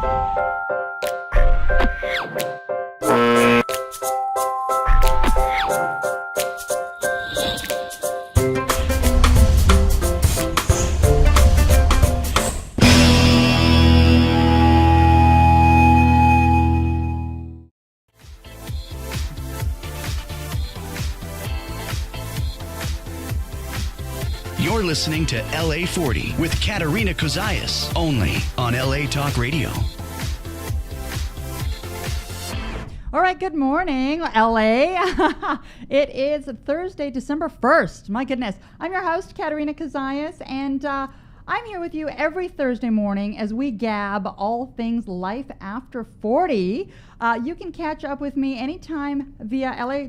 You're listening to LA40 with Katerina Cozias, only on LA Talk Radio. All right, good morning, LA. It is Thursday, December 1st. My goodness. I'm your host, Katerina Cozias, and I'm here with you every Thursday morning as we gab all things life after 40. You can catch up with me anytime via LA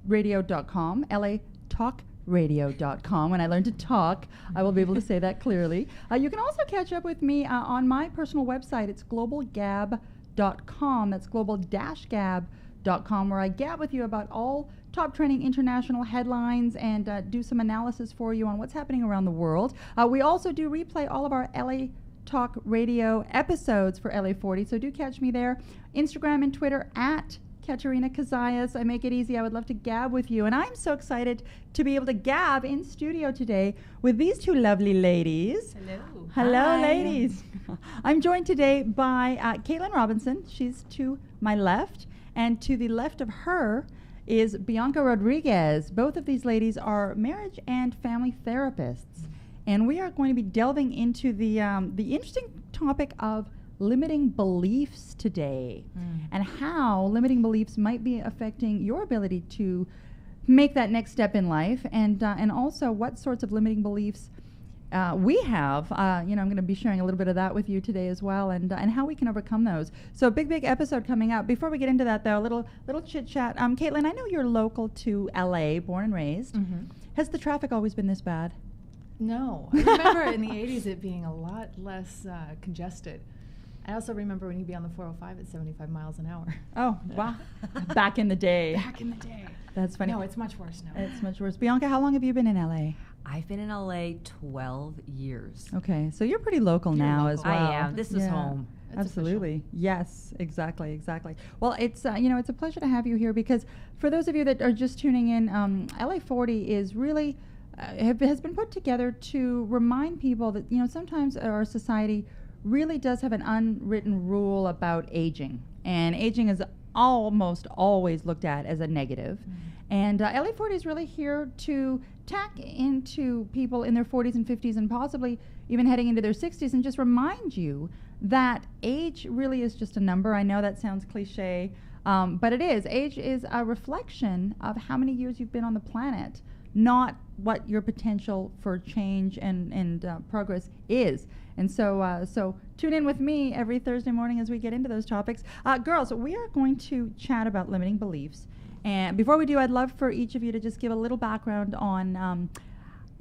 radio.com, LAtalkradio.com. When I learn to talk, I will be able to say that clearly. You can also catch up with me on my personal website. It's globalgab.com. That's global-gab.com, where I gab with you about all top trending international headlines and do some analysis for you on what's happening around the world. We also do replay all of our LA Talk Radio episodes for LA40, so do catch me there. Instagram and Twitter at Katerina Cozias. I make it easy. I would love to gab with you. And I'm so excited to be able to gab in studio today with these two lovely ladies. Hello. Hello, Hi. ladies. I'm joined today by Kaitlin Robinson. She's to my left. And to the left of her is Bianca Rodriguez. Both of these ladies are marriage and family therapists. And we are going to be delving into the interesting topic of limiting beliefs today, and how limiting beliefs might be affecting your ability to make that next step in life, and also what sorts of limiting beliefs we have. I'm going to be sharing a little bit of that with you today as well, and how we can overcome those. So big episode coming up. Before we get into that, though, a little chit chat. Kaitlin, I know you're local to LA, born and raised. Mm-hmm. Has the traffic always been this bad? No. I remember in the 80s it being a lot less congested. I also remember when you'd be on the 405 at 75 miles an hour. Oh, wow. Back in the day. Back in the day. That's funny. No, it's much worse now. It's much worse. Bianca, how long have you been in LA? I've been in LA 12 years. Okay, so you're pretty local You're now local. as well. I am. This is home. It's Absolutely. Yes, exactly. Well, it's it's a pleasure to have you here, because for those of you that are just tuning in, LA40 is really has been put together to remind people that sometimes our society really does have an unwritten rule about aging, and aging is almost always looked at as a negative. And LA40 is really here to tack into people in their 40s and 50s and possibly even heading into their 60s and just remind you that age really is just a number. I know that sounds cliche, but it is. Age is a reflection of how many years you've been on the planet, not what your potential for change and progress is. And so tune in with me every Thursday morning as we get into those topics. Girls, we are going to chat about limiting beliefs. And before we do, I'd love for each of you to just give a little background on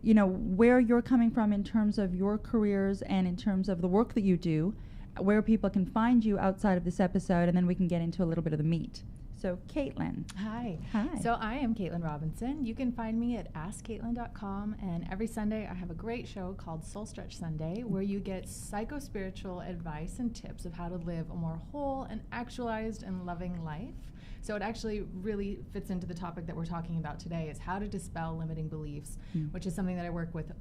where you're coming from in terms of your careers and in terms of the work that you do, where people can find you outside of this episode, and then we can get into a little bit of the meat. So, Kaitlin. Hi. Hi. So I am Kaitlin Robinson. You can find me at askkaitlin.com, and every Sunday I have a great show called Soul Stretch Sunday, where you get psycho-spiritual advice and tips of how to live a more whole and actualized and loving life. So it actually really fits into the topic that we're talking about today, is how to dispel limiting beliefs, which is something that I work with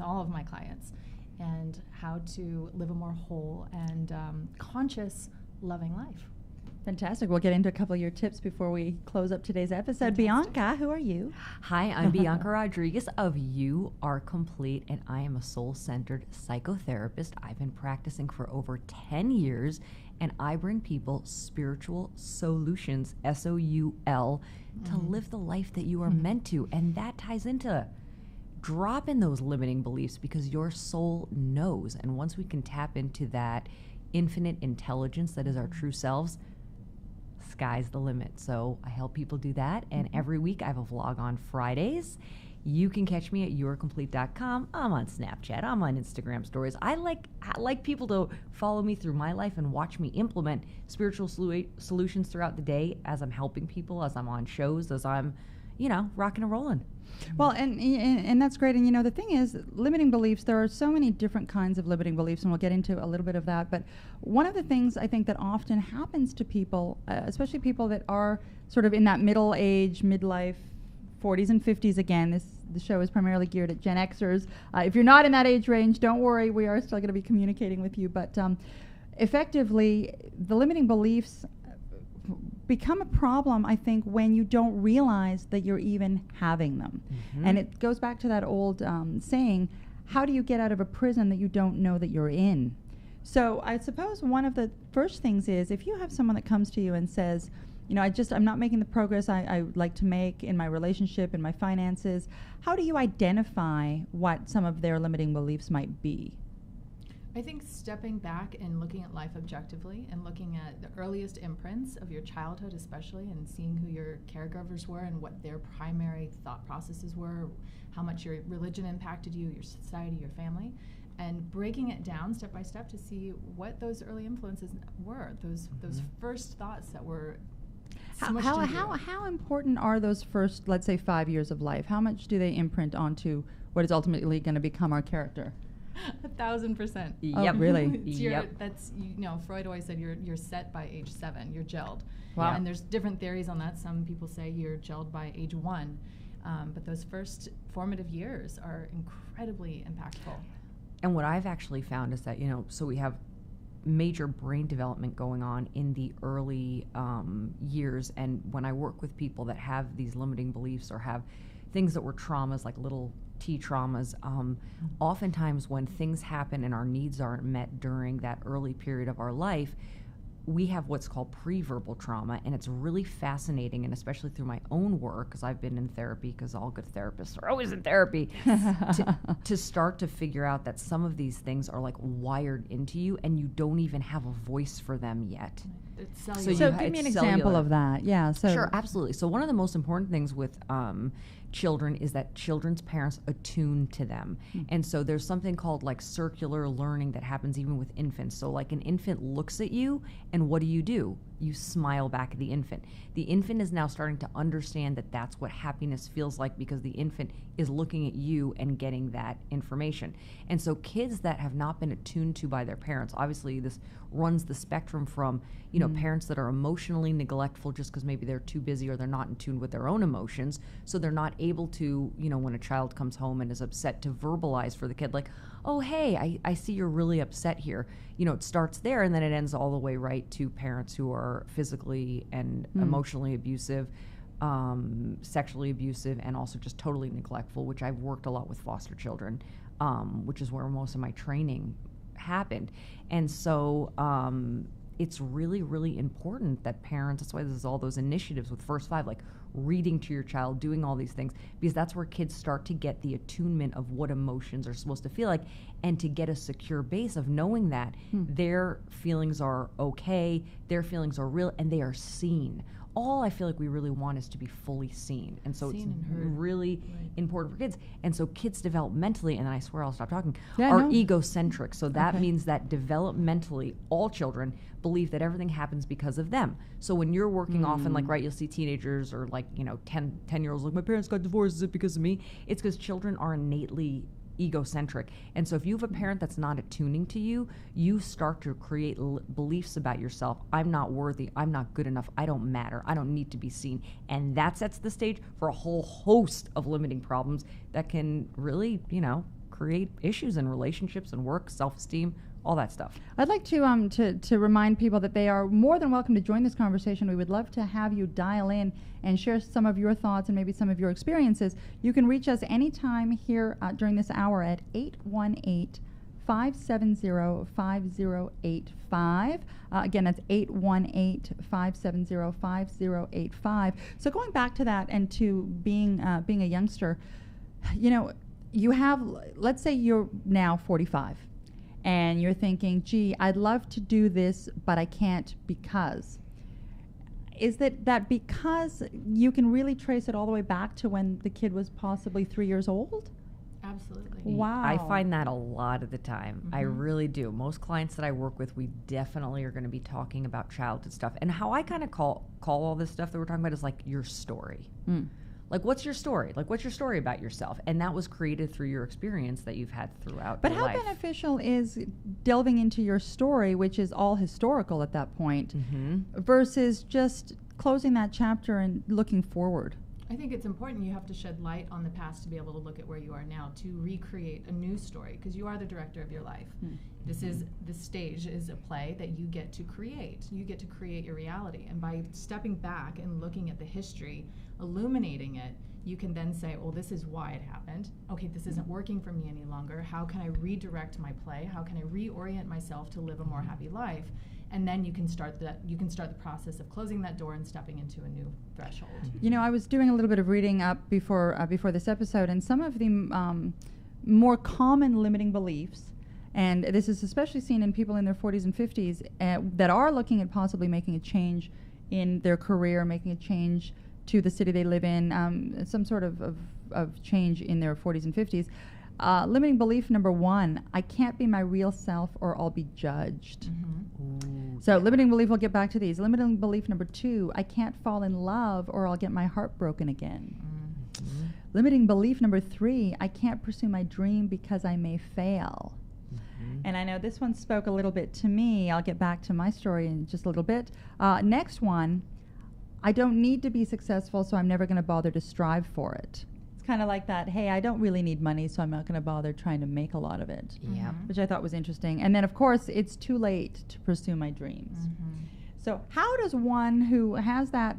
all of my clients, and how to live a more whole and conscious, loving life. Fantastic. We'll get into a couple of your tips before we close up today's episode. Fantastic. Bianca, who are you? Hi, I'm Bianca Rodriguez of You Are Complete, and I am a soul-centered psychotherapist. I've been practicing for over 10 years, and I bring people spiritual solutions, SOUL, to live the life that you are meant to. And that ties into dropping those limiting beliefs, because your soul knows. And once we can tap into that infinite intelligence that is our true selves, sky's the limit. So I help people do that, and every week I have a vlog on Fridays. You can catch me at yourcomplete.com. I'm on Snapchat. I'm on Instagram stories. I like people to follow me through my life and watch me implement spiritual solutions throughout the day as I'm helping people, as I'm on shows, as I'm rocking and rolling. Well, and that's great. And the thing is, limiting beliefs, there are so many different kinds of limiting beliefs, and we'll get into a little bit of that. But one of the things I think that often happens to people, especially people that are sort of in that middle age, midlife, 40s and 50s again, the show is primarily geared at Gen Xers. If you're not in that age range, don't worry, we are still going to be communicating with you. But effectively, the limiting beliefs become a problem, I think, when you don't realize that you're even having them. Mm-hmm. And it goes back to that old saying, how do you get out of a prison that you don't know that you're in? So I suppose one of the first things is, if you have someone that comes to you and says, I'm not making the progress I would like to make in my relationship, in my finances, how do you identify what some of their limiting beliefs might be? I think stepping back and looking at life objectively and looking at the earliest imprints of your childhood especially, and seeing who your caregivers were and what their primary thought processes were, how much your religion impacted you, your society, your family, and breaking it down step by step to see what those early influences were, those first thoughts that were How important are those first, let's say, 5 years of life? How much do they imprint onto what is ultimately going to become our character? 1,000%. Yep. Oh, really? That's Freud always said you're set by age 7. You're gelled. Wow. And there's different theories on that. Some people say you're gelled by age 1, but those first formative years are incredibly impactful. And what I've actually found is that so we have major brain development going on in the early years, and when I work with people that have these limiting beliefs or have things that were traumas, like little T traumas, oftentimes when things happen and our needs aren't met during that early period of our life, we have what's called pre-verbal trauma, and it's really fascinating, and especially through my own work, because I've been in therapy, because all good therapists are always in therapy, to start to figure out that some of these things are like wired into you, and you don't even have a voice for them yet. It's So cellular. give me an example of that. Yeah. So Sure, absolutely. So one of the most important things with children is that children's parents attune to them. And so there's something called like circular learning that happens even with infants. So like an infant looks at you, and what do? You smile back at the infant. The infant is now starting to understand that that's what happiness feels like, because the infant is looking at you and getting that information. And so kids that have not been attuned to by their parents, obviously this runs the spectrum from, parents that are emotionally neglectful just because maybe they're too busy or they're not in tune with their own emotions. So they're not able to, when a child comes home and is upset, to verbalize for the kid, like, oh, hey, I see you're really upset here. It starts there, and then it ends all the way right to parents who are physically and emotionally abusive, sexually abusive, and also just totally neglectful, which I've worked a lot with foster children, which is where most of my training happened. And so it's really, really important that parents, that's why there's all those initiatives with First Five, like reading to your child, doing all these things, because that's where kids start to get the attunement of what emotions are supposed to feel like, and to get a secure base of knowing that their feelings are okay, their feelings are real, and they are seen. All I feel like we really want is to be fully seen. And so it's really important for kids. And so kids developmentally, and then I swear I'll stop talking, are egocentric. So that means that developmentally, all children believe that everything happens because of them. So when you're working often, like, right, you'll see teenagers or 10-year-olds like, my parents got divorced, is it because of me? It's because children are innately egocentric. And so if you have a parent that's not attuning to you, you start to create beliefs about yourself. I'm not worthy. I'm not good enough. I don't matter. I don't need to be seen. And that sets the stage for a whole host of limiting problems that can really, create issues in relationships and work, self-esteem, all that stuff. I'd like to remind people that they are more than welcome to join this conversation. We would love to have you dial in and share some of your thoughts and maybe some of your experiences. You can reach us anytime here during this hour at 818-570-5085. Again, that's 818-570-5085. So going back to that and to being a youngster, you have, let's say you're now 45. And you're thinking, gee, I'd love to do this, but I can't because. Is that because you can really trace it all the way back to when the kid was possibly 3 years old? Absolutely. Wow. I find that a lot of the time. I really do. Most clients that I work with, we definitely are going to be talking about childhood stuff. And how I kind of call all this stuff that we're talking about is like your story. Like, what's your story? Like, what's your story about yourself? And that was created through your experience that you've had throughout But your how life. beneficial is delving into your story, which is all historical at that point, Mm-hmm. versus just closing that chapter and looking forward? I think it's important you have to shed light on the past to be able to look at where you are now, to recreate a new story, because you are the director of your life. This stage is a play that you get to create. You get to create your reality. And by stepping back and looking at the history, illuminating it, you can then say, well, this is why it happened. Okay, this isn't working for me any longer. How can I redirect my play? How can I reorient myself to live a more happy life? And then you can start the process of closing that door and stepping into a new threshold. You know, I was doing a little bit of reading up before this episode, and some of the more common limiting beliefs, and this is especially seen in people in their 40s and 50s that are looking at possibly making a change in their career, making a change to the city they live in, some sort of change in their 40s and 50s. Limiting belief number 1, I can't be my real self or I'll be judged. So limiting belief, we'll get back to these. Limiting belief number 2, I can't fall in love or I'll get my heart broken again. Limiting belief number 3, I can't pursue my dream because I may fail. And I know this one spoke a little bit to me. I'll get back to my story in just a little bit. Next one, I don't need to be successful, so I'm never going to bother to strive for it. It's kind of like that, hey, I don't really need money, so I'm not going to bother trying to make a lot of it. Yeah. Which I thought was interesting. And then, of course, it's too late to pursue my dreams. So how does one who has that,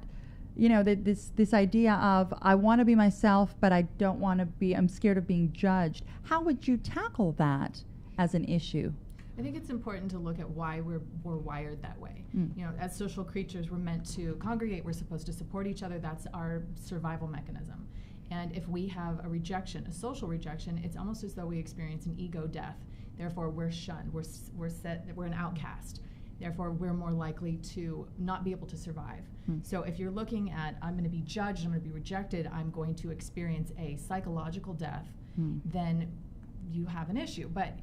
you know, this idea of, I want to be myself, but I don't want to be, I'm scared of being judged, how would you tackle that as an issue? I think it's important to look at why we're wired that way. You know, as social creatures, we're meant to congregate. We're supposed to support each other. That's our survival mechanism. And if we have a rejection, a social rejection, it's almost as though we experience an ego death. Therefore, we're shunned. We're an outcast. Therefore, we're more likely to not be able to survive. So if you're looking at, I'm going to be judged, I'm going to be rejected, I'm going to experience a psychological death, then you have an issue. But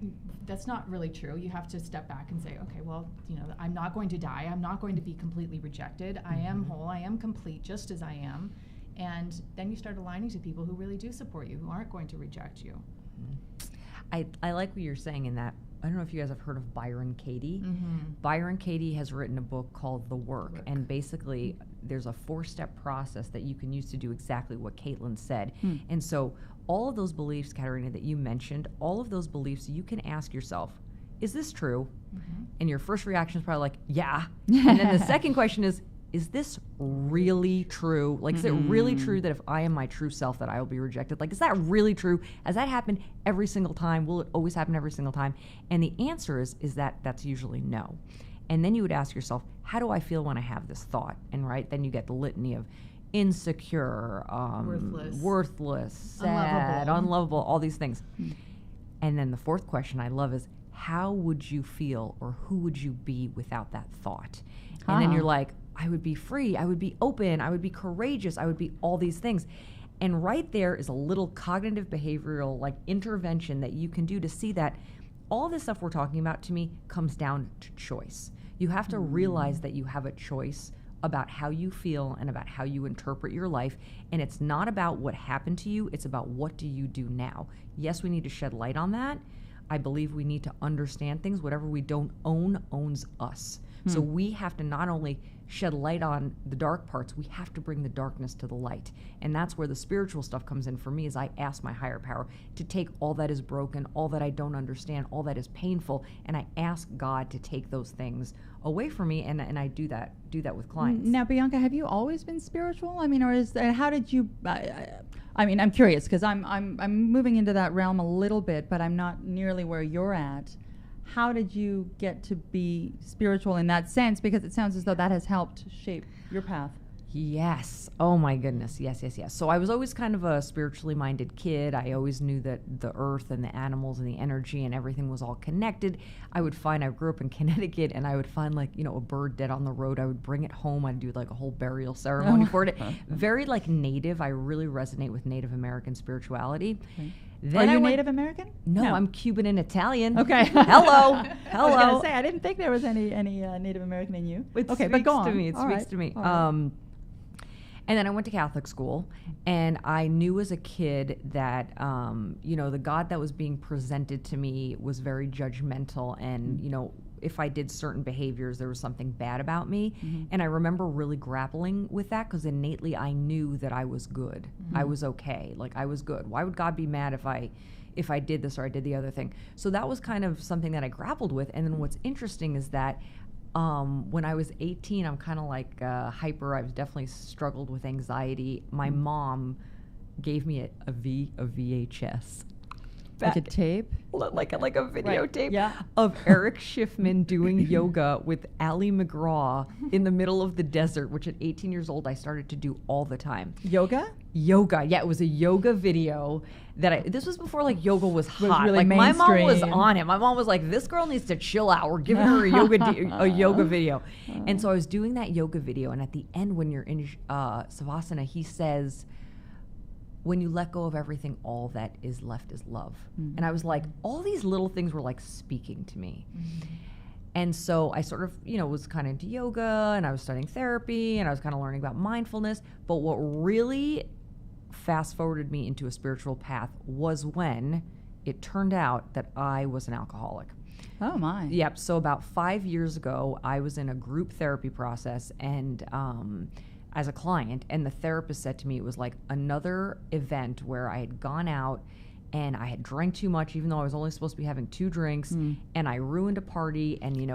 that's not really true. You have to step back and say, okay, well, you know, I'm not going to die. I'm not going to be completely rejected. I am whole. I am complete just as I am. And then you start aligning to people who really do support you, who aren't going to reject you. I like what you're saying in that. I don't know if you guys have heard of Byron Katie. Byron Katie has written a book called The Work. And basically there's a 4-step process that you can use to do exactly what Kaitlin said. And so all of those beliefs, Katerina, that you mentioned, all of those beliefs, you can ask yourself, is this true? And your first reaction is probably like, yeah. And then the second question is this really true? Like, is it really true that if I am my true self that I will be rejected? Like, is that really true? Has that happened every single time? Will it always happen every single time? And the answer is that that's usually no. And then you would ask yourself, how do I feel when I have this thought? And then you get the litany of insecure, worthless, sad, unlovable, all these things. And then the fourth question I love is, how would you feel or who would you be without that thought? And then you're like, I would be free, I would be open, I would be courageous, I would be all these things. And right there is a little cognitive behavioral intervention that you can do to see that all this stuff we're talking about, to me, comes down to choice. You have to realize that you have a choice about how you feel and about how you interpret your life. And it's not about what happened to you, it's about what do you do now. Yes, we need to shed light on that. I believe we need to understand things. Whatever we don't own owns us. So we have to not only shed light on the dark parts, we have to bring the darkness to the light. And that's where the spiritual stuff comes in for me, is I ask my higher power to take all that is broken, all that I don't understand, all that is painful, and I ask God to take those things away from me, and I do that with clients. Now, Bianca, have you always been spiritual? I mean, or how did you? I mean, I'm curious because I'm moving into that realm a little bit, but I'm not nearly where you're at. How did you get to be spiritual in that sense? Because it sounds as though that has helped shape your path. Yes. Oh my goodness. Yes. So I was always kind of a spiritually minded kid. I always knew that the earth and the animals and the energy and everything was all connected. I grew up in Connecticut, and I would find a bird dead on the road. I would bring it home. I'd do a whole burial ceremony for it. Very native. I really resonate with Native American spirituality. Okay. Then Are you Native American? No, I'm Cuban and Italian. Okay. Hello. I was going to say, I didn't think there was any Native American in you. It okay, speaks but go on. to me. It speaks to me. And then I went to Catholic school, and I knew as a kid that, the God that was being presented to me was very judgmental, and, if I did certain behaviors, there was something bad about me. Mm-hmm. And I remember really grappling with that because innately I knew that I was good. Mm-hmm. I was okay. Like, I was good. Why would God be mad if I did this or I did the other thing? So that was kind of something that I grappled with. And then what's interesting is that when I was 18, I'm kind of like hyper. I've definitely struggled with anxiety. My mom gave me a VHS. Like a tape? Like a videotape of Eric Schiffman doing yoga with Ali McGraw in the middle of the desert, which at 18 years old I started to do all the time. Yoga? Yoga. Yeah, it was a yoga video this was before like yoga was hot. Really like mainstream. My mom was on it. My mom was like, this girl needs to chill out. We're giving her a yoga video. And so I was doing that yoga video, and at the end when you're in Savasana, he says, when you let go of everything, all that is left is love. Mm-hmm. And I was like, all these little things were like speaking to me. Mm-hmm. And so I sort of, was kind of into yoga, and I was studying therapy, and I was kind of learning about mindfulness. But what really fast forwarded me into a spiritual path was when it turned out that I was an alcoholic. Oh my. Yep. So about 5 years ago, I was in a group therapy process, and as a client, and the therapist said to me it was like another event where I had gone out and I had drank too much, even though I was only supposed to be having 2 drinks, and I ruined a party. And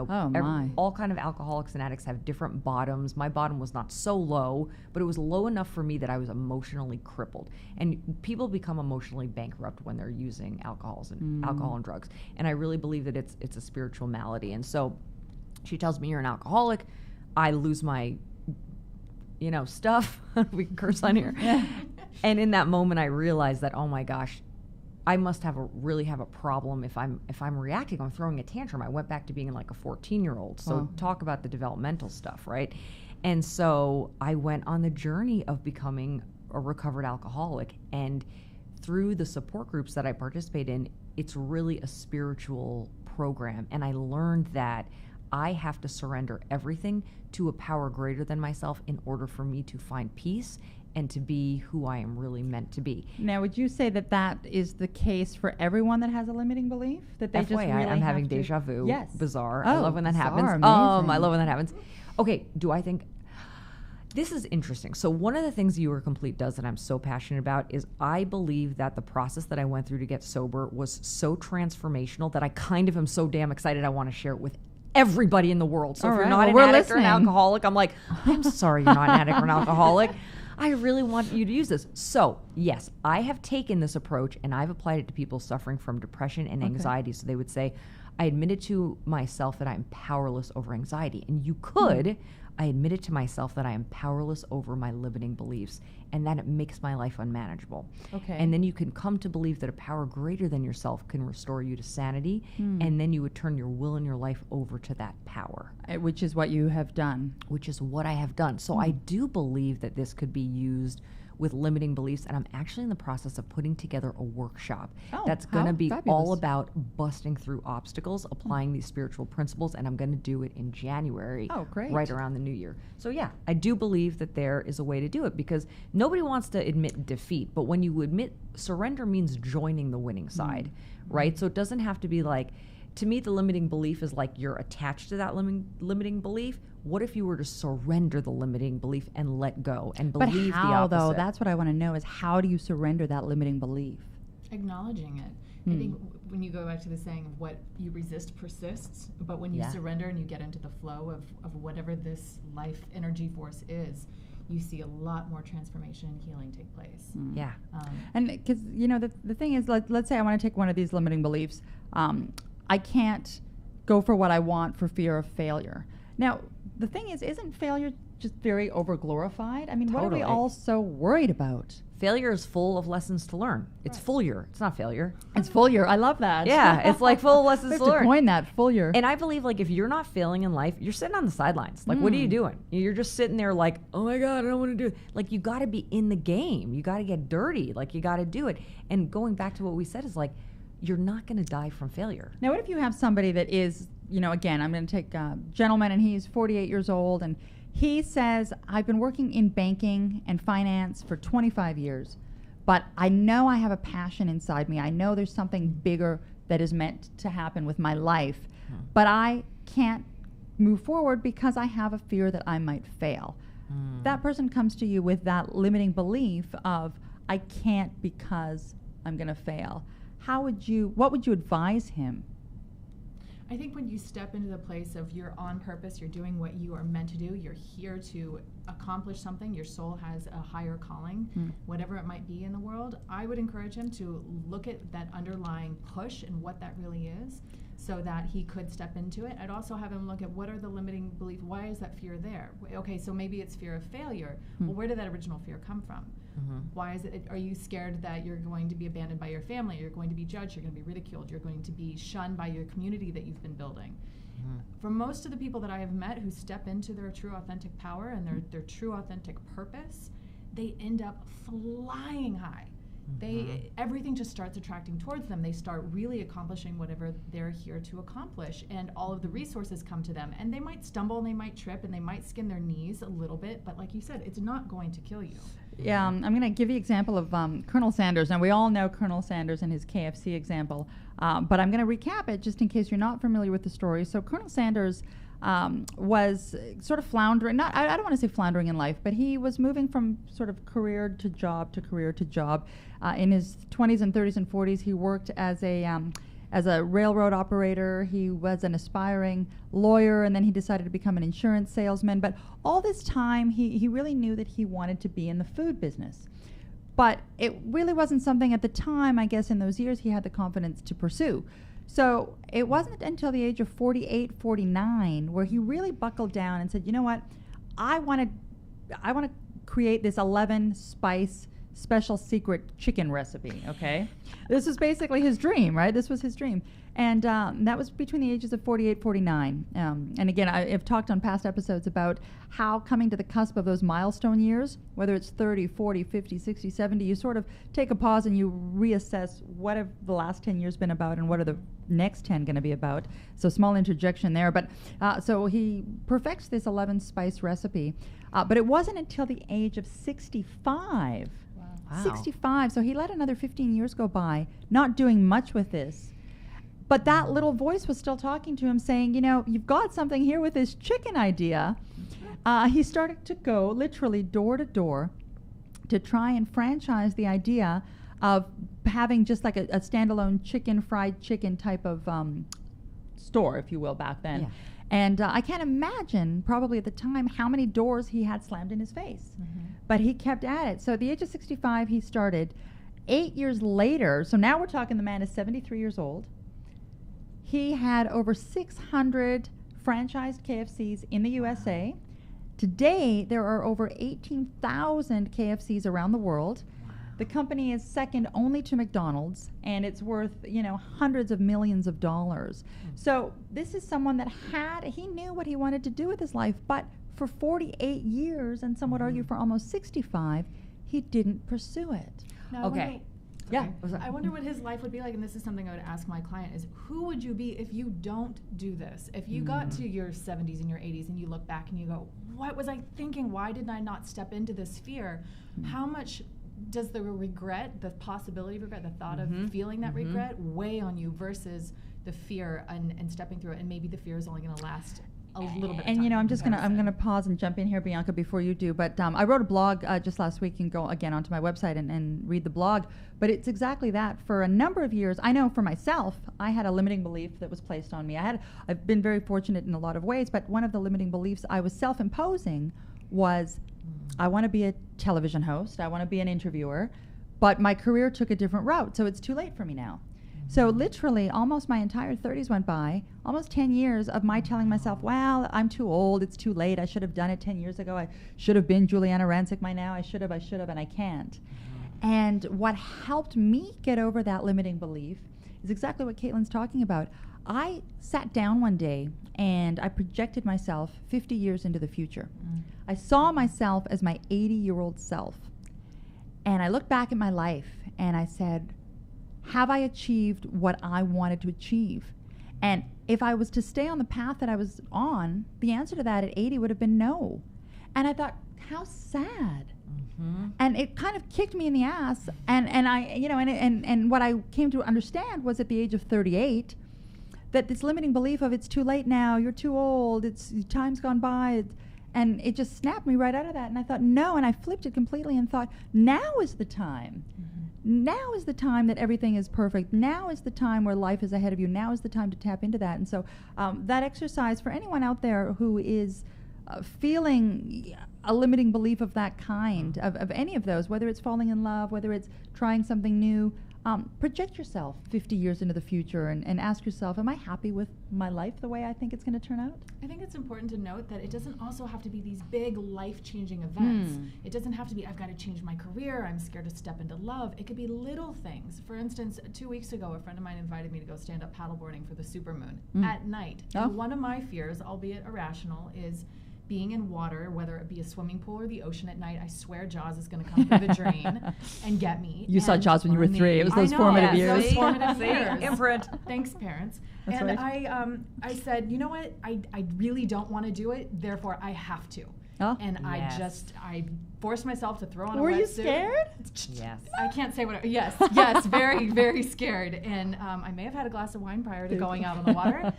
all kind of alcoholics and addicts have different bottoms. My bottom was not so low, but it was low enough for me that I was emotionally crippled. And people become emotionally bankrupt when they're using alcohol and drugs. And I really believe that it's a spiritual malady. And so she tells me, you're an alcoholic. I lose my stuff. We can curse on here. And in that moment I realized that, oh my gosh, I must really have a problem if I'm reacting. I'm throwing a tantrum. I went back to being like a 14-year-old. So talk about the developmental stuff, right? And so I went on the journey of becoming a recovered alcoholic. And through the support groups that I participate in, it's really a spiritual program. And I learned that I have to surrender everything to a power greater than myself in order for me to find peace and to be who I am really meant to be. Now, would you say that is the case for everyone that has a limiting belief? That they just really I'm having deja vu. Yes. Bizarre. I love when that happens. Amazing. I love when that happens. Okay, do I think... This is interesting. So one of the things You Are Complete does that I'm so passionate about is I believe that the process that I went through to get sober was so transformational that I kind of am so damn excited I want to share it with everybody in the world. So if you're not an addict or an alcoholic, I'm like, I'm sorry you're not an addict or an alcoholic. I really want you to use this. So, yes, I have taken this approach and I've applied it to people suffering from depression and anxiety. So they would say, I admitted to myself that I'm powerless over anxiety. And you could, I admitted to myself that I am powerless over my limiting beliefs and that it makes my life unmanageable. Okay. And then you can come to believe that a power greater than yourself can restore you to sanity. And then you would turn your will and your life over to that power. Which is what you have done. Which is what I have done. So I do believe that this could be used with limiting beliefs, and I'm actually in the process of putting together a workshop that's going to be all about busting through obstacles, applying these spiritual principles, and I'm going to do it in January, right around the new year. So yeah, I do believe that there is a way to do it because nobody wants to admit defeat, but when you admit surrender means joining the winning side, right? So it doesn't have to be like, to me, the limiting belief is like you're attached to that limiting belief. What if you were to surrender the limiting belief and let go and believe the opposite? But how, though? That's what I want to know is how do you surrender that limiting belief? Acknowledging it. I think when you go back to the saying of what you resist persists, but when you surrender and you get into the flow of whatever this life energy force is, you see a lot more transformation and healing take place. Yeah. And because, the thing is, let's say I want to take one of these limiting beliefs. I can't go for what I want for fear of failure. Now, the thing is, isn't failure just very overglorified? I mean, what are we all so worried about? Failure is full of lessons to learn. It's full-year. It's not failure. It's full-year. I love that. Yeah, it's like full of lessons to learn. To coin that, full-year. And I believe, like, if you're not failing in life, you're sitting on the sidelines. Like, what are you doing? You're just sitting there like, oh, my God, I don't want to do it. Like, you got to be in the game. You got to get dirty. Like, you got to do it. And going back to what we said is, like, you're not going to die from failure. Now, what if you have somebody that is, again, I'm going to take a gentleman, and he's 48 years old, and He says, I've been working in banking and finance for 25 years, but I know I have a passion inside me. I know there's something bigger that is meant to happen with my life, but I can't move forward because I have a fear that I might fail. That person comes to you with that limiting belief of, I can't because I'm going to fail. What would you advise him? I think when you step into the place of you're on purpose, you're doing what you are meant to do, you're here to accomplish something, your soul has a higher calling, whatever it might be in the world, I would encourage him to look at that underlying push and what that really is so that he could step into it. I'd also have him look at what are the limiting beliefs, why is that fear there? Okay, so maybe it's fear of failure. Well, where did that original fear come from? Why is it, are you scared that you're going to be abandoned by your family, you're going to be judged, you're going to be ridiculed, you're going to be shunned by your community that you've been building? For most of the people that I have met who step into their true authentic power and their true authentic purpose, they end up flying high. Everything just starts attracting towards them. They start really accomplishing whatever they're here to accomplish, and all of the resources come to them. And they might stumble and they might trip and they might skin their knees a little bit, but like you said, it's not going to kill you. Yeah, I'm going to give you an example of Colonel Sanders. Now, we all know Colonel Sanders and his KFC example, but I'm going to recap it just in case you're not familiar with the story. So Colonel Sanders was sort of floundering, I don't want to say floundering in life, but he was moving from sort of career to job to career to job. In his 20s and 30s and 40s, he worked as a railroad operator. He was an aspiring lawyer, and then he decided to become an insurance salesman. But all this time, he really knew that he wanted to be in the food business. But it really wasn't something at the time, I guess in those years, he had the confidence to pursue. So it wasn't until the age of 48, 49, where he really buckled down and said, you know what, I want to create this 11 spice special secret chicken recipe, okay? This was basically his dream, right? This was his dream. And that was between the ages of 48, 49. And again, I've talked on past episodes about how coming to the cusp of those milestone years, whether it's 30, 40, 50, 60, 70, you sort of take a pause and you reassess what have the last 10 years been about and what are the next 10 going to be about. So small interjection there. But so he perfects this 11 spice recipe. But it wasn't until the age of 65. Wow. 65. So he let another 15 years go by, not doing much with this. But that little voice was still talking to him saying, you know, you've got something here with this chicken idea. He started to go literally door to door to try and franchise the idea of having just like a standalone fried chicken type of store, if you will, back then. Yeah. And I can't imagine, probably at the time, how many doors he had slammed in his face. But he kept at it. So at the age of 65, he started. 8 years later, so now we're talking the man is 73 years old. He had over 600 franchised KFCs in the USA. Today, there are over 18,000 KFCs around the world. The company is second only to McDonald's, and it's worth, hundreds of millions of dollars. So this is someone that he knew what he wanted to do with his life, but for 48 years, and some would argue for almost 65, he didn't pursue it. Now, Okay. I wonder what his life would be like, and this is something I would ask my client, is who would you be if you don't do this? If you got to your 70s and your 80s and you look back and you go, what was I thinking? Why did I not step into this fear? How much does the regret, the possibility of regret, the thought of feeling that regret weigh on you versus the fear and stepping through it? And maybe the fear is only going to last a little bit of time. And I'm gonna pause and jump in here, Bianca, before you do. But I wrote a blog just last week. You can go again onto my website and read the blog. But it's exactly that. For a number of years, I know for myself, I had a limiting belief that was placed on me. I've been very fortunate in a lot of ways, but one of the limiting beliefs I was self-imposing was, I want to be a television host, I want to be an interviewer, but my career took a different route, so it's too late for me now. So literally, almost my entire 30s went by, almost 10 years of my telling myself, well, I'm too old, it's too late, I should have done it 10 years ago, I should have been Juliana Rancic by now, I should have, and I can't. And what helped me get over that limiting belief is exactly what Kaitlin's talking about. I sat down one day and I projected myself 50 years into the future. I saw myself as my 80-year-old self. And I looked back at my life and I said, have I achieved what I wanted to achieve? And if I was to stay on the path that I was on, the answer to that at 80 would have been no. And I thought, how sad. And it kind of kicked me in the ass. And I, and what I came to understand was at the age of 38, that this limiting belief of it's too late now, you're too old, time's gone by, and it just snapped me right out of that. And I thought, no, and I flipped it completely and thought, now is the time. Now is the time that everything is perfect. Now is the time where life is ahead of you. Now is the time to tap into that. And so that exercise for anyone out there who is feeling a limiting belief of that kind, of any of those, whether it's falling in love, whether it's trying something new, project yourself 50 years into the future and ask yourself, am I happy with my life the way I think it's going to turn out? I think it's important to note that it doesn't also have to be these big life-changing events. It doesn't have to be, I've got to change my career, I'm scared to step into love. It could be little things. For instance, 2 weeks ago, a friend of mine invited me to go stand up paddleboarding for the supermoon at night. And one of my fears, albeit irrational, is being in water, whether it be a swimming pool or the ocean at night. I swear Jaws is going to come through the drain and get me. You saw Jaws when you were 3. It was those formative years. Those formative years. Imprint. Thanks, parents. That's and right. I said, you know what? I really don't want to do it. Therefore, I have to. Oh. And I forced myself to throw on a wetsuit. Were you scared? Yes. I can't say what. Yes, very, very scared. And I may have had a glass of wine prior to going out on the water.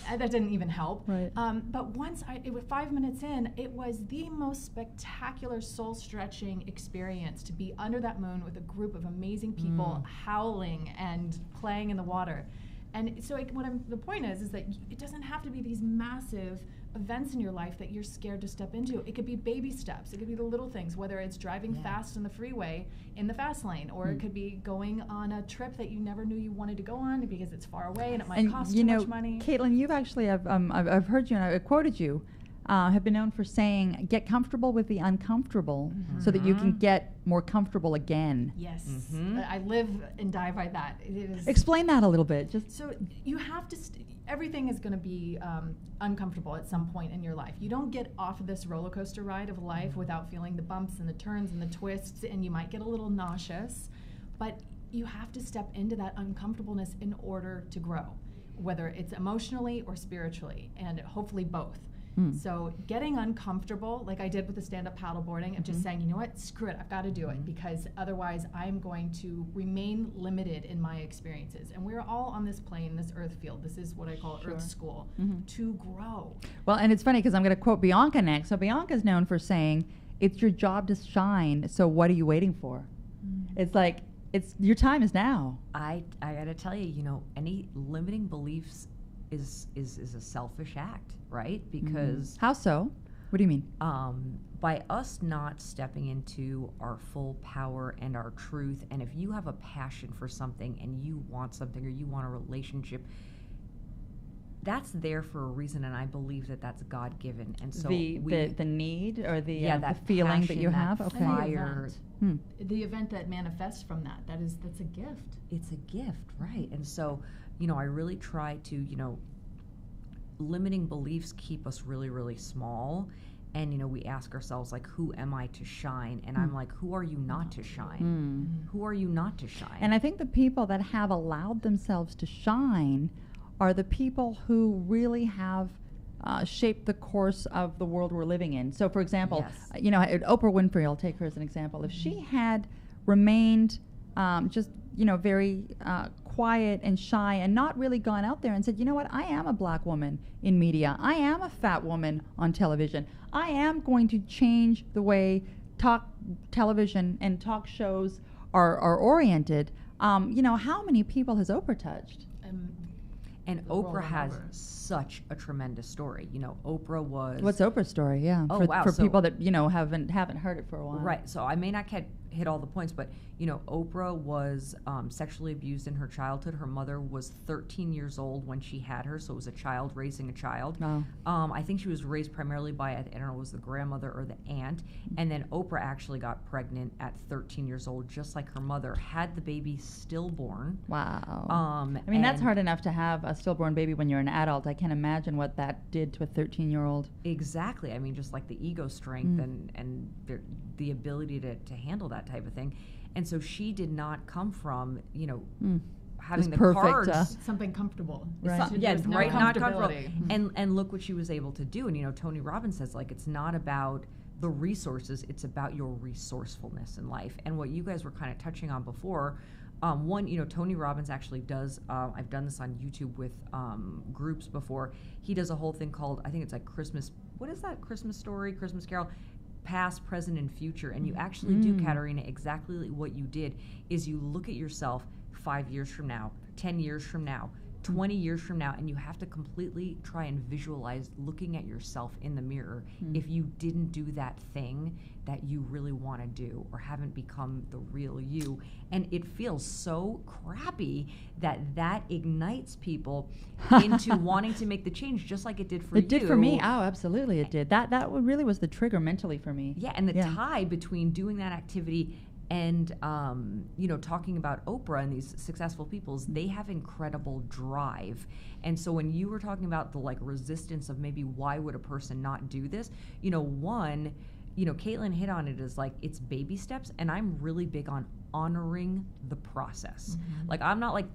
That didn't even help. Right. But once it was 5 minutes in, it was the most spectacular, soul-stretching experience to be under that moon with a group of amazing people howling and playing in the water. And so the point is that it doesn't have to be these massive events in your life that you're scared to step into. It could be baby steps. It could be the little things, whether it's driving fast in the freeway in the fast lane, or it could be going on a trip that you never knew you wanted to go on because it's far away and it might cost too much money. Kaitlin, you've actually, I've heard you and I quoted you, have been known for saying, get comfortable with the uncomfortable so that you can get more comfortable again. Yes. I live and die by that. It is. Explain that a little bit. So you have to, everything is going to be uncomfortable at some point in your life. You don't get off of this roller coaster ride of life without feeling the bumps and the turns and the twists, and you might get a little nauseous, but you have to step into that uncomfortableness in order to grow, whether it's emotionally or spiritually, and hopefully both. So getting uncomfortable, like I did with the stand-up paddleboarding, and just saying, you know what, screw it, I've got to do it, because otherwise I'm going to remain limited in my experiences. And we're all on this plane, this earth field. This is what I call Earth School, to grow. Well, and it's funny because I'm going to quote Bianca next. So Bianca's known for saying, it's your job to shine, so what are you waiting for? It's like, your time is now. I got to tell you, any limiting beliefs is a selfish act, right? Because How so? What do you mean? By us not stepping into our full power and our truth, and if you have a passion for something and you want something or you want a relationship, that's there for a reason, and I believe that that's God-given. And so the need or the that feeling that passion, you that have? Okay. fire. The event that manifests from that's a gift. It's a gift, right? And so, I really try to, limiting beliefs keep us really, really small. And, we ask ourselves, like, who am I to shine? And I'm like, who are you not to shine? Who are you not to shine? And I think the people that have allowed themselves to shine are the people who really have shaped the course of the world we're living in. So, for example, Oprah Winfrey, I'll take her as an example. If she had remained very quiet and shy and not really gone out there and said, you know what, I am a black woman in media. I am a fat woman on television. I am going to change the way television and talk shows are oriented. How many people has Oprah touched? And Oprah has such a tremendous story. Oprah was... What's Oprah's story? Yeah. Oh, wow. For people that, haven't heard it for a while. Right. So I may not hit all the points, but, Oprah was sexually abused in her childhood. Her mother was 13 years old when she had her, so it was a child raising a child. Oh. I think she was raised primarily by, I don't know, it was the grandmother or the aunt. And then Oprah actually got pregnant at 13 years old, just like her mother, had the baby stillborn. Wow. That's hard enough to have a stillborn baby when you're an adult. I can't imagine what that did to a 13-year-old. Exactly. Just like the ego strength and the ability to handle that type of thing. And so she did not come from, having the cards. Something comfortable. Right. Not comfortable. And look what she was able to do. And, Tony Robbins says, like, it's not about the resources, it's about your resourcefulness in life. And what you guys were kind of touching on before, one, Tony Robbins actually does, I've done this on YouTube with groups before. He does a whole thing called, I think it's like Christmas, what is that? Christmas story, Christmas Carol, past, present, and future. And you actually do, Katerina, exactly what you did, is you look at yourself 5 years from now, 10 years from now, 20 years from now, and you have to completely try and visualize looking at yourself in the mirror if you didn't do that thing that you really want to do or haven't become the real you. And it feels so crappy that ignites people into wanting to make the change, just like it did for you. It did for me. Oh, absolutely it did. That really was the trigger mentally for me. Yeah, and the tie between doing that activity and talking about Oprah and these successful peoples, they have incredible drive. And so when you were talking about the resistance of maybe why would a person not do this, one, Kaitlin hit on it as it's baby steps, and I'm really big on honoring the process. I'm not like,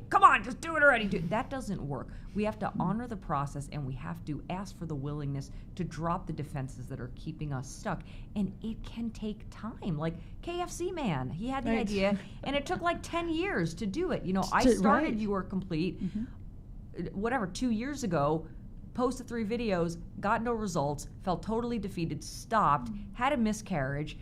come on, just do it already. That doesn't work. We have to honor the process, and we have to ask for the willingness to drop the defenses that are keeping us stuck. And it can take time. Like KFC Man, he had the idea, and it took 10 years to do it. I started You Are Complete, 2 years ago, posted 3 videos, got no results, felt totally defeated, stopped, had a miscarriage.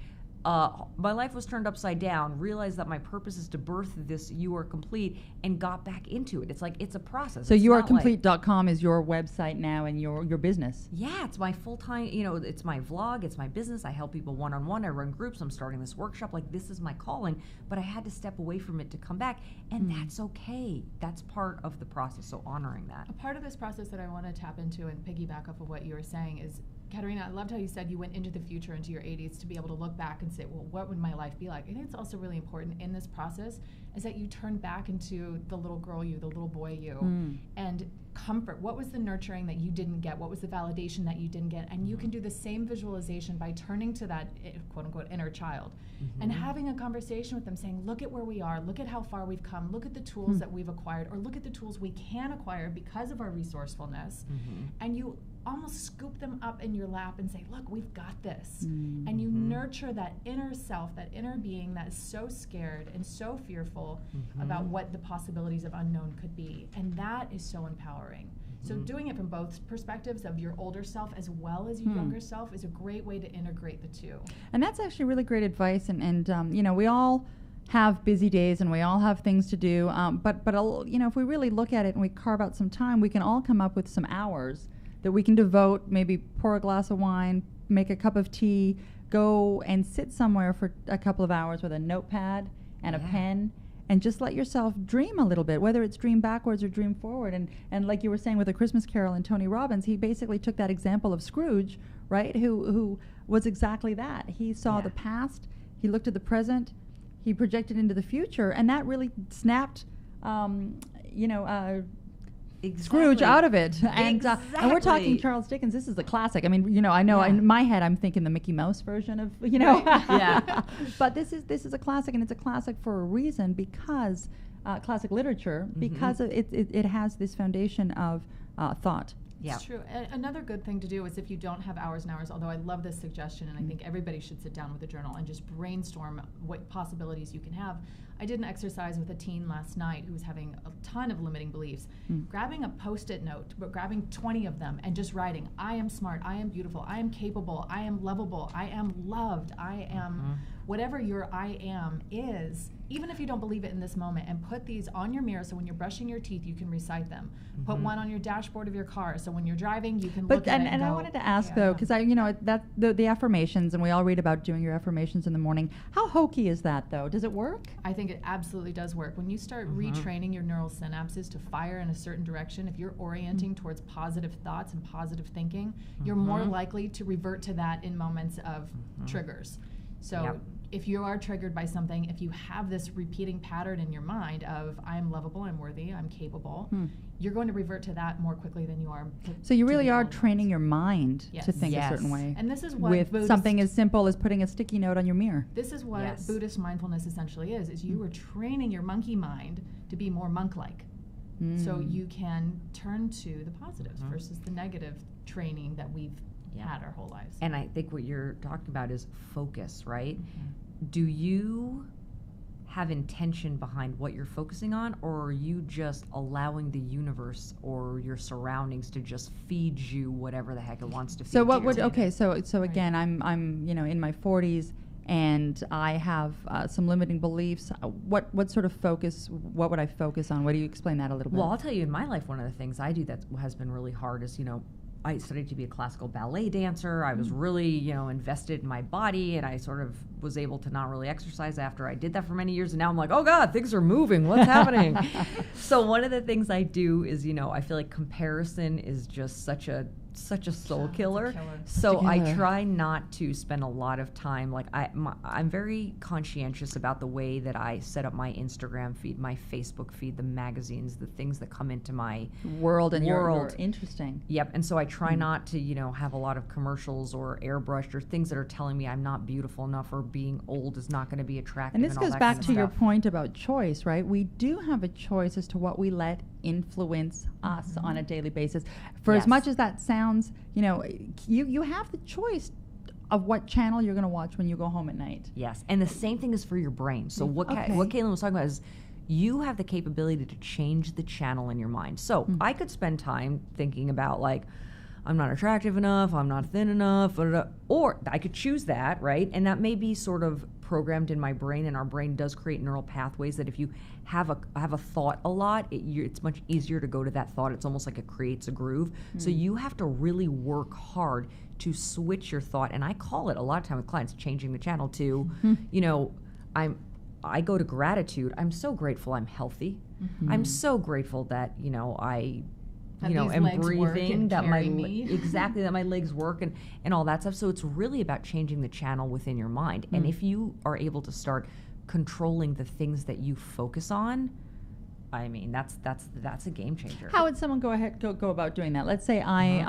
My life was turned upside down, realized that my purpose is to birth this You Are Complete, and got back into it. It's a process. So youarecomplete.com is your website now and your business. Yeah, it's my full-time, it's my vlog, it's my business. I help people one-on-one, I run groups, I'm starting this workshop. This is my calling, but I had to step away from it to come back, and that's okay. That's part of the process, so honoring that. A part of this process that I want to tap into and piggyback off of what you were saying is, Katerina, I loved how you said you went into the future, into your 80s, to be able to look back and say, well, what would my life be like? I think it's also really important in this process is that you turn back into the little girl you, the little boy you, and comfort. What was the nurturing that you didn't get? What was the validation that you didn't get? And you can do the same visualization by turning to that quote-unquote inner child and having a conversation with them saying, look at where we are, look at how far we've come, look at the tools that we've acquired, or look at the tools we can acquire because of our resourcefulness. And you almost scoop them up in your lap and say, look, we've got this. And you nurture that inner self, that inner being that is so scared and so fearful about what the possibilities of unknown could be. And that is so empowering. So doing it from both perspectives of your older self as well as your younger self is a great way to integrate the two. And that's actually really great advice. And we all have busy days and we all have things to do. But if we really look at it and we carve out some time, we can all come up with some hours that we can devote, maybe pour a glass of wine, make a cup of tea, go and sit somewhere for a couple of hours with a notepad and a pen, and just let yourself dream a little bit, whether it's dream backwards or dream forward. And like you were saying with A Christmas Carol and Tony Robbins, he basically took that example of Scrooge, right, who was exactly that. He saw the past, he looked at the present, he projected into the future, and that really snapped, Scrooge out of it. And we're talking Charles Dickens. This is the classic. I mean, I know in my head I'm thinking the Mickey Mouse version of, But this is a classic, and it's a classic for a reason, because classic literature, because it has this foundation of thought. Yeah. It's true. Another good thing to do is, if you don't have hours and hours, although I love this suggestion, and I think everybody should sit down with a journal and just brainstorm what possibilities you can have. I did an exercise with a teen last night who was having a ton of limiting beliefs. Grabbing a Post-it note, but grabbing 20 of them and just writing, I am smart, I am beautiful, I am capable, I am lovable, I am loved, I am whatever your I am is, even if you don't believe it in this moment, and put these on your mirror so when you're brushing your teeth you can recite them. Put one on your dashboard of your car so when you're driving you can look at it and I wanted to ask though, because that the affirmations, and we all read about doing your affirmations in the morning. How hokey is that though? Does it work? I think it absolutely does work. When you start retraining your neural synapses to fire in a certain direction, if you're orienting towards positive thoughts and positive thinking, you're more likely to revert to that in moments of triggers. So if you are triggered by something, if you have this repeating pattern in your mind of I'm lovable, I'm worthy, I'm capable, you're going to revert to that more quickly than you are. So you really are training your mind to think a certain way. And this is what with something as simple as putting a sticky note on your mirror. This is what Buddhist mindfulness essentially is you are training your monkey mind to be more monk-like. So you can turn to the positives versus the negative training that we've had our whole lives. And I think what you're talking about is focus, right? Mm-hmm. Do you have intention behind what you're focusing on, or are you just allowing the universe or your surroundings to just feed you whatever the heck it wants to feed you? So what would so again, I'm in my 40s, and I have some limiting beliefs. What sort of focus? What would I focus on? What do you explain that a little bit? Well, I'll tell you, in my life, one of the things I do that has been really hard is, I studied to be a classical ballet dancer. I was really, invested in my body, and I sort of was able to not really exercise after I did that for many years. And now I'm like, oh God, things are moving. What's happening? So one of the things I do is, I feel like comparison is just such a soul killer. So I try not to spend a lot of time. Like I'm very conscientious about the way that I set up my Instagram feed, my Facebook feed, the magazines, the things that come into my world. You're interesting. Yep. And so I try not to, have a lot of commercials or airbrushed or things that are telling me I'm not beautiful enough or being old is not going to be attractive. And this all goes that back kind to of your stuff. point about choice, right? We do have a choice as to what we let influence us on a daily basis. For as Yes. much as that sounds, you have the choice of what channel you're going to watch when you go home at night. Yes, and the same thing is for your brain. So what Kaitlin was talking about is you have the capability to change the channel in your mind. So I could spend time thinking about like, I'm not attractive enough, I'm not thin enough, or I could choose that, right? And that may be sort of programmed in my brain, and our brain does create neural pathways that if you have a thought a lot, it's much easier to go to that thought. It's almost like it creates a groove. So you have to really work hard to switch your thought, and I call it a lot of time with clients changing the channel to, I go to gratitude. I'm so grateful I'm healthy. I'm so grateful that, That am these legs work breathing, and that carry me. exactly, that my legs work and all that stuff. So it's really about changing the channel within your mind. And if you are able to start controlling the things that you focus on, I mean, that's a game changer. How would someone go about doing that? Let's say I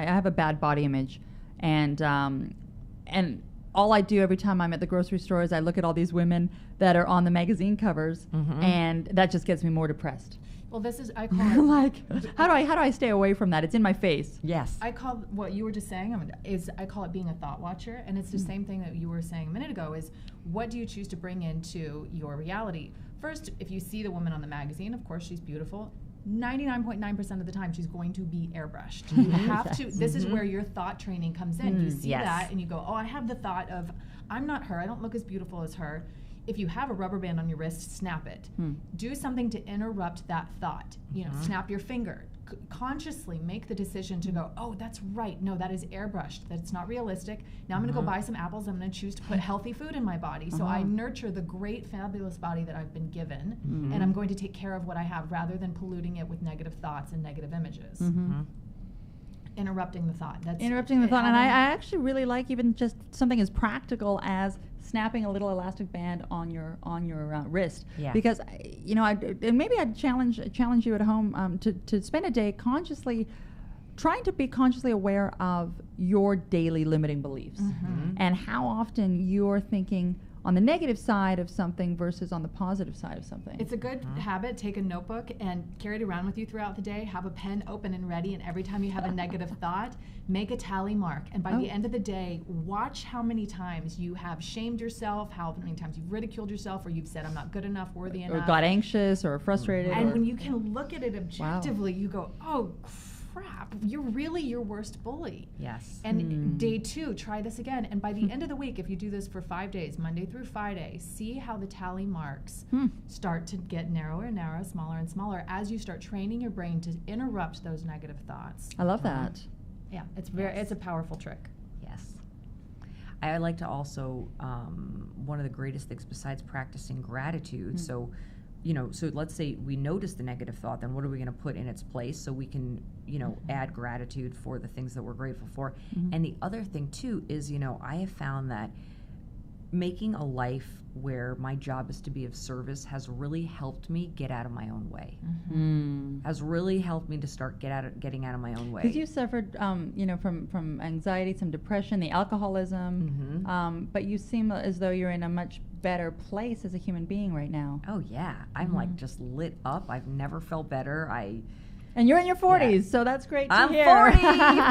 have a bad body image, and all I do every time I'm at the grocery store is I look at all these women that are on the magazine covers, and that just gets me more depressed. Well, I call it Like, how do I stay away from that? It's in my face. Yes. I call what you were just saying I call it being a thought watcher, and it's the same thing that you were saying a minute ago. Is what do you choose to bring into your reality? First, if you see the woman on the magazine, of course she's beautiful. 99.9% of the time she's going to be airbrushed. You have to. This is where your thought training comes in. You see that and you go, oh, I have the thought of I'm not her. I don't look as beautiful as her. If you have a rubber band on your wrist, snap it. Do something to interrupt that thought. Snap your finger. Consciously make the decision to go, oh, that's right. No, that is airbrushed. That's not realistic. Now I'm going to go buy some apples. I'm going to choose to put healthy food in my body. So I nurture the great, fabulous body that I've been given, and I'm going to take care of what I have rather than polluting it with negative thoughts and negative images. Interrupting the thought. That's Interrupting the thought. And I actually really like even just something as practical as snapping a little elastic band on your wrist. Yeah. Because and maybe I'd challenge you at home to spend a day consciously trying to be consciously aware of your daily limiting beliefs and how often you're thinking on the negative side of something versus on the positive side of something. It's a good habit. Take a notebook and carry it around with you throughout the day. Have a pen open and ready, and every time you have a negative thought, make a tally mark. And by the end of the day, watch how many times you have shamed yourself, how many times you've ridiculed yourself, or you've said, I'm not good enough, worthy enough. Or got anxious or frustrated. And when you can look at it objectively, you go, oh, crap, you're really your worst bully. Yes. And day 2, try this again. And by the end of the week, if you do this for 5 days, Monday through Friday, see how the tally marks start to get narrower and narrower, smaller and smaller as you start training your brain to interrupt those negative thoughts. I love that. Yeah, it's a powerful trick. Yes. I like to also, one of the greatest things besides practicing gratitude, so let's say we notice the negative thought, then what are we going to put in its place so we can, add gratitude for the things that we're grateful for. And the other thing too is, I have found that making a life where my job is to be of service has really helped me get out of my own way. Has really helped me to start getting out of my own way. Because you suffered, from anxiety, some depression, the alcoholism, but you seem as though you're in a much better place as a human being right now. Oh yeah, I'm like just lit up. I've never felt better. And you're in your 40s, so that's great to I'm hear. 40,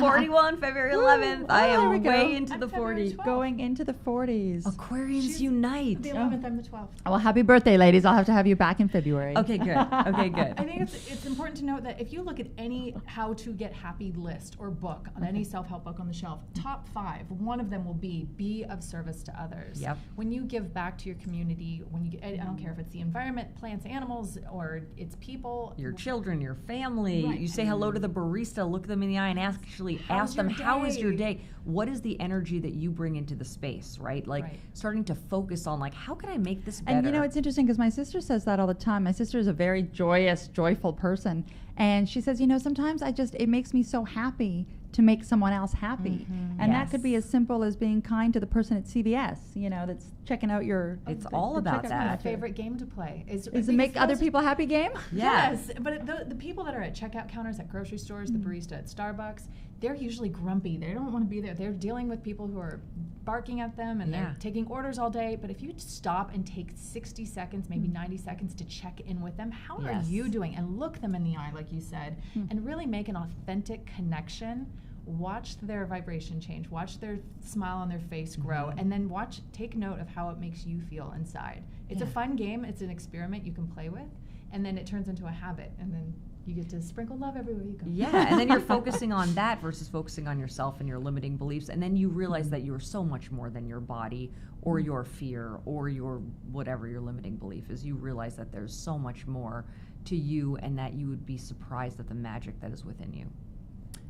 41, February 11th. I there we am go. way into I'm the February 40s. 12th. Going into the 40s. Aquarians She's unite. The 11th, I'm the 12th. Well, happy birthday, ladies. I'll have to have you back in February. Okay, good. Okay, good. I think it's important to note that if you look at any how to get happy list or book on any self-help book on the shelf, top 5, one of them will be of service to others. Yep. When you give back to your community, when you I don't care if it's the environment, plants, animals, or it's people. Your children, your family. Right. You say hello to the barista, look them in the eye, and actually How's ask them, your how is your day? day? What is the energy that you bring into the space, right? Like Right. starting to focus on, like, how can I make this better? And you know, it's interesting because my sister says that all the time. My sister is a very joyous, joyful person. And she says, you know, sometimes it makes me so happy to make someone else happy. And that could be Yes. as simple as being kind to the person at CVS, you know, that's checking out your... It's the- all the about checkout that. My counter. favorite game to play is Is it make other people happy game? Yeah. Yes, but the people that are at checkout counters at grocery stores, the barista at Starbucks, they're usually grumpy. They don't want to be there. They're dealing with people who are barking at them and Yeah. they're taking orders all day. But if you stop and take 60 seconds, maybe 90 seconds to check in with them, how Yes. are you doing? And look them in the eye, like you said, and really make an authentic connection. Watch their vibration change. Watch their smile on their face grow, and then take note of how it makes you feel inside. It's a fun game. It's an experiment you can play with, and then it turns into a habit, and then you get to sprinkle love everywhere you go. Yeah, and then you're focusing on that versus focusing on yourself and your limiting beliefs. And then you realize that you're so much more than your body or your fear or your whatever your limiting belief is. You realize that there's so much more to you and that you would be surprised at the magic that is within you.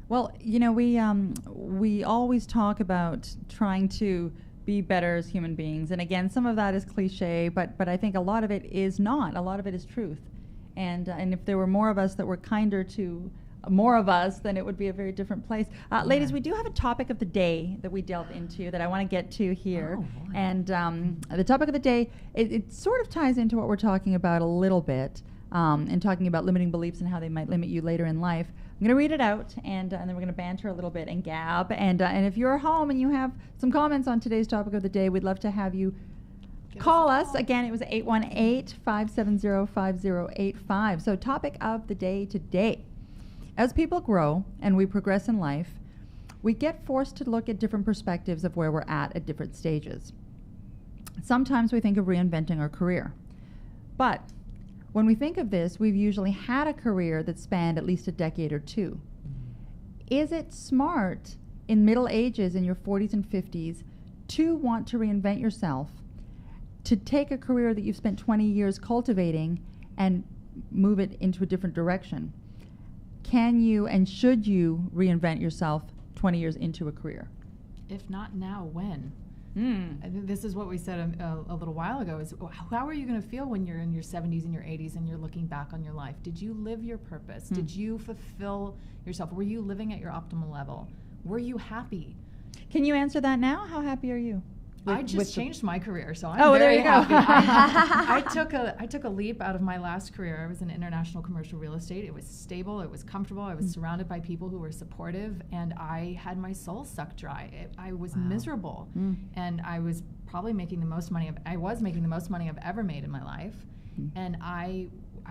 Well, you know, we always talk about trying to be better as human beings. And again, some of that is cliche, but I think a lot of it is not. A lot of it is truth. And if there were more of us that were kinder to more of us, then it would be a very different place. Ladies, we do have a topic of the day that we delve into that I want to get to here. Oh, boy. And the topic of the day, it sort of ties into what we're talking about a little bit, and talking about limiting beliefs and how they might limit you later in life. I'm going to read it out, and then we're going to banter a little bit and gab. And if you're home and you have some comments on today's topic of the day, we'd love to have you call us. Again, it was 818-570-5085. So topic of the day today. As people grow and we progress in life, we get forced to look at different perspectives of where we're at different stages. Sometimes we think of reinventing our career. But when we think of this, we've usually had a career that spanned at least a decade or two. Is it smart in middle ages, in your 40s and 50s, to want to reinvent yourself, to take a career that you've spent 20 years cultivating and move it into a different direction? Can you and should you reinvent yourself 20 years into a career? If not now, when? I think this is what we said a little while ago, is how are you going to feel when you're in your 70s and your 80s and you're looking back on your life? Did you live your purpose? Did you fulfill yourself? Were you living at your optimal level? Were you happy? Can you answer that now? How happy are you? I just changed my career, so I'm Oh, there very you go. happy. I took a leap out of my last career. I was in international commercial real estate. It was stable. It was comfortable. I was surrounded by people who were supportive, and I had my soul sucked dry. I was miserable, and I was probably making the most money. I was making the most money I've ever made in my life, and I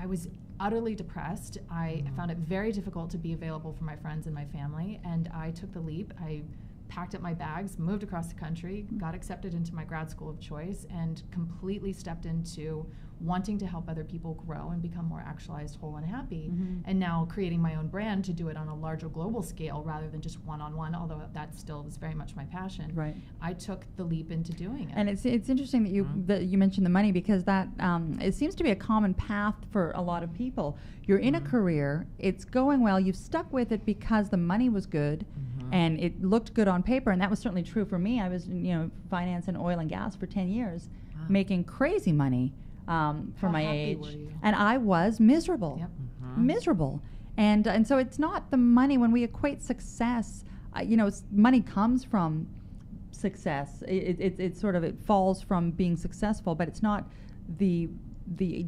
was utterly depressed. I found it very difficult to be available for my friends and my family, and I took the leap. I packed up my bags, moved across the country, got accepted into my grad school of choice, and completely stepped into wanting to help other people grow and become more actualized, whole, and happy. And now creating my own brand to do it on a larger global scale rather than just one-on-one, although that still is very much my passion. Right. I took the leap into doing it. And it's interesting that you mentioned the money, because that it seems to be a common path for a lot of people. You're in a career, it's going well, you've stuck with it because the money was good and it looked good on paper, and that was certainly true for me. I was finance and oil and gas for 10 years, making crazy money for my happy age. were you? And I was miserable. Yep. Miserable. And so it's not the money. When we equate success, money comes from success. It sort of falls from being successful, but it's not the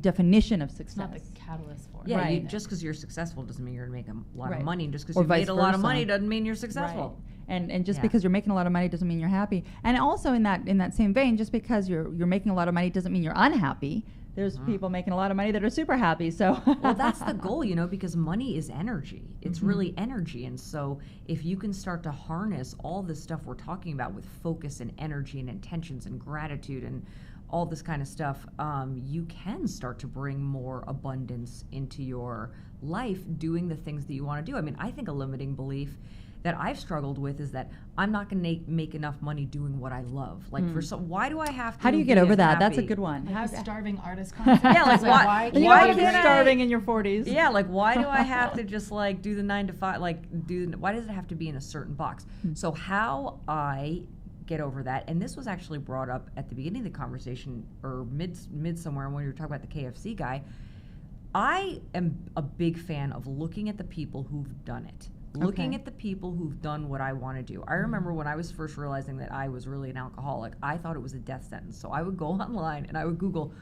definition of success. It's not the catalyst for it. Yeah, Right. just because you're successful doesn't mean you're going to make a lot Right. of money. And just because Or you vice made a lot of versa. money doesn't mean you're successful. Right. And just Yeah. because you're making a lot of money doesn't mean you're happy. And also in that same vein, just because you're making a lot of money doesn't mean you're unhappy. there's people making a lot of money that are super happy. So well, that's the goal, because money is energy. It's really energy. And so if you can start to harness all this stuff we're talking about with focus and energy and intentions and gratitude and all this kind of stuff, you can start to bring more abundance into your life doing the things that you want to do. I mean, I think a limiting belief that I've struggled with is that I'm not going to make enough money doing what I love. Like why do I have to? How do you get over that? That's a good one. Like the starving artist concept. Yeah, like why you why don't want to be starving in your 40s. Yeah, like why do I have to just like do the 9 to 5? Like why does it have to be in a certain box? So how I get over that, and this was actually brought up at the beginning of the conversation or mid somewhere when we were talking about the KFC guy. I am a big fan of looking at the people who've done it. Looking at the people who've done what I want to do. I remember when I was first realizing that I was really an alcoholic, I thought it was a death sentence. So I would go online and I would Google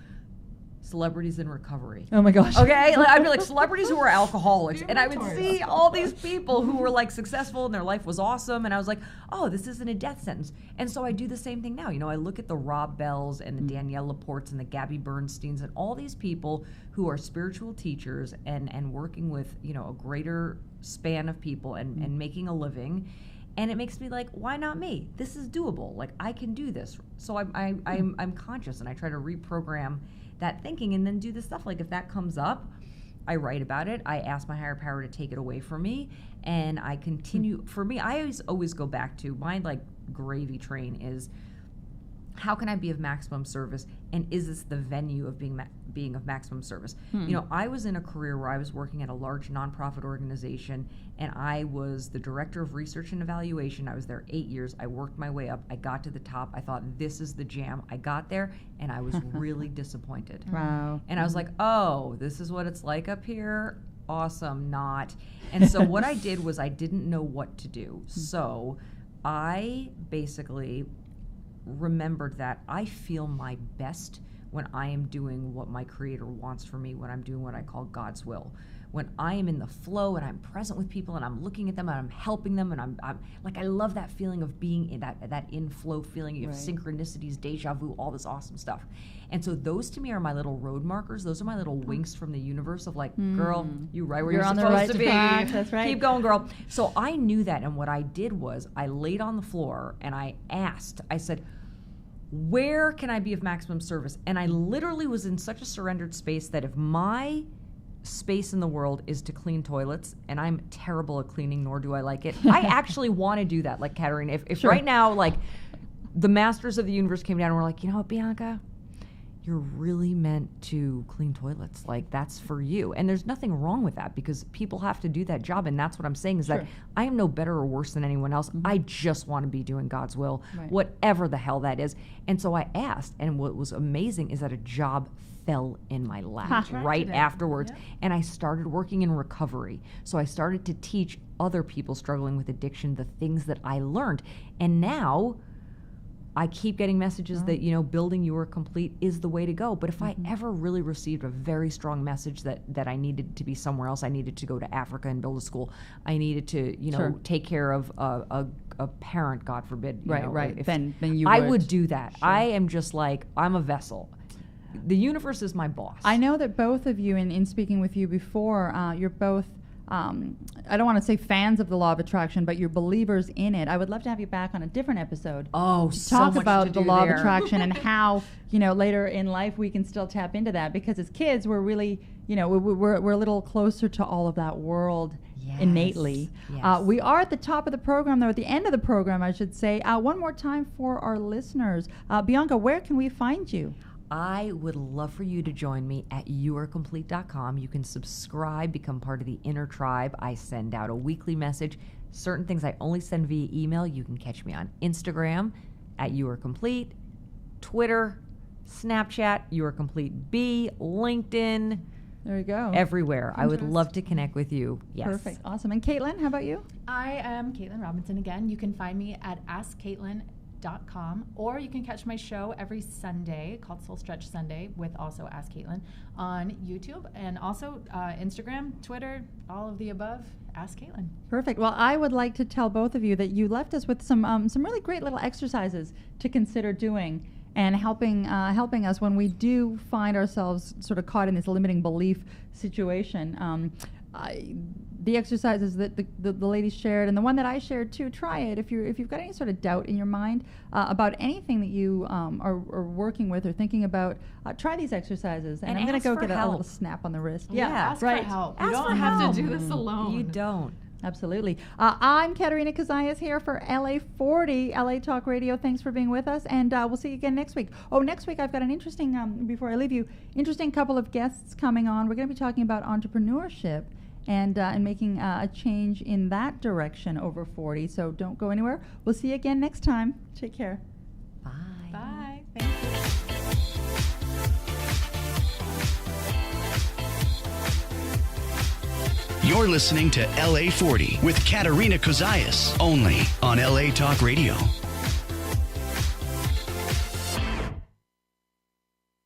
celebrities in recovery. Oh my gosh. Okay, I'd be like celebrities who are alcoholics, and I would see all these people who were like successful and their life was awesome, and I was like, oh, this isn't a death sentence. And so I do the same thing now. I look at the Rob Bells and the Danielle Laportes and the Gabby Bernsteins and all these people who are spiritual teachers and working with a greater span of people and making a living. And it makes me like, why not me? This is doable. Like I can do this. So I'm conscious, and I try to reprogram that thinking and then do the stuff. Like if that comes up, I write about it. I ask my higher power to take it away from me, and I continue. For me, I always go back to my like gravy train is, how can I be of maximum service, and is this the venue of being of maximum service? I was in a career where I was working at a large nonprofit organization, and I was the director of research and evaluation. I was there 8 years. I worked my way up. I got to the top. I thought, this is the jam. I got there, and I was really disappointed. Wow. And I was like, oh, this is what it's like up here? Awesome, not. And so what I did was I didn't know what to do. So I basically remembered that I feel my best when I am doing what my Creator wants for me, when I'm doing what I call God's will. When I am in the flow and I'm present with people and I'm looking at them and I'm helping them, and I'm like, I love that feeling of being in that in-flow feeling of synchronicities, deja vu, all this awesome stuff. And so those to me are my little road markers. Those are my little winks from the universe of like, girl, you're right where you're on supposed the right to be. track. That's right. Keep going, girl. So I knew that, and what I did was I laid on the floor and I said, where can I be of maximum service? And I literally was in such a surrendered space that if my space in the world is to clean toilets, and I'm terrible at cleaning, nor do I like it, I actually want to do that. Like Katerina, if right now, like the masters of the universe came down and were like, you know what, Bianca, you're really meant to clean toilets. Like that's for you. And there's nothing wrong with that, because people have to do that job. And that's what I'm saying is that I am no better or worse than anyone else. I just want to be doing God's will, whatever the hell that is. And so I asked, and what was amazing is that a job fell in my lap right afterwards. And I started working in recovery. So I started to teach other people struggling with addiction the things that I learned. And now I keep getting messages that, building You Are Complete is the way to go. But if I ever really received a very strong message that I needed to be somewhere else, I needed to go to Africa and build a school, I needed to, take care of a parent, God forbid. Then you I would do that. I am just like, I'm a vessel. The universe is my boss. I know that both of you, in speaking with you before, you're both, I don't want to say fans of the law of attraction, but you're believers in it. I would love to have you back on a different episode. Oh, to so talk much about to the do law there. of attraction and how, later in life we can still tap into that, because as kids we're really, we're a little closer to all of that world innately. Yes. We are at the top of the program, though, at the end of the program, I should say. One more time for our listeners. Bianca, where can we find you? I would love for you to join me at youarecomplete.com. You can subscribe, become part of the inner tribe. I send out a weekly message. Certain things I only send via email. You can catch me on Instagram at youarecomplete, Twitter, Snapchat, youarecomplete.b, LinkedIn. There you go. Everywhere. I would love to connect with you. Yes. Perfect. Awesome. And Kaitlin, how about you? I am Kaitlin Robinson again. You can find me at AskKaitlin.com, or you can catch my show every Sunday called Soul Stretch Sunday with also Ask Kaitlin on YouTube, and also Instagram, Twitter, all of the above. Ask Kaitlin. Perfect. Well, I would like to tell both of you that you left us with some really great little exercises to consider doing and helping us when we do find ourselves sort of caught in this limiting belief situation. The exercises that the ladies shared, and the one that I shared too, try it if you've got any sort of doubt in your mind about anything that you are working with or thinking about. Try these exercises, and I'm going to go get a little snap on the wrist. Ask for help. You don't have to do this alone. You don't. Absolutely. I'm Katerina Cozias here for LA40, LA Talk Radio. Thanks for being with us, and we'll see you again next week. Oh, next week I've got an interesting, before I leave you, interesting couple of guests coming on. We're going to be talking about entrepreneurship and making a change in that direction over 40. So don't go anywhere. We'll see you again next time. Take care. Bye. Bye. Thank you. You're listening to LA40 with Katerina Cozias, only on LA Talk Radio.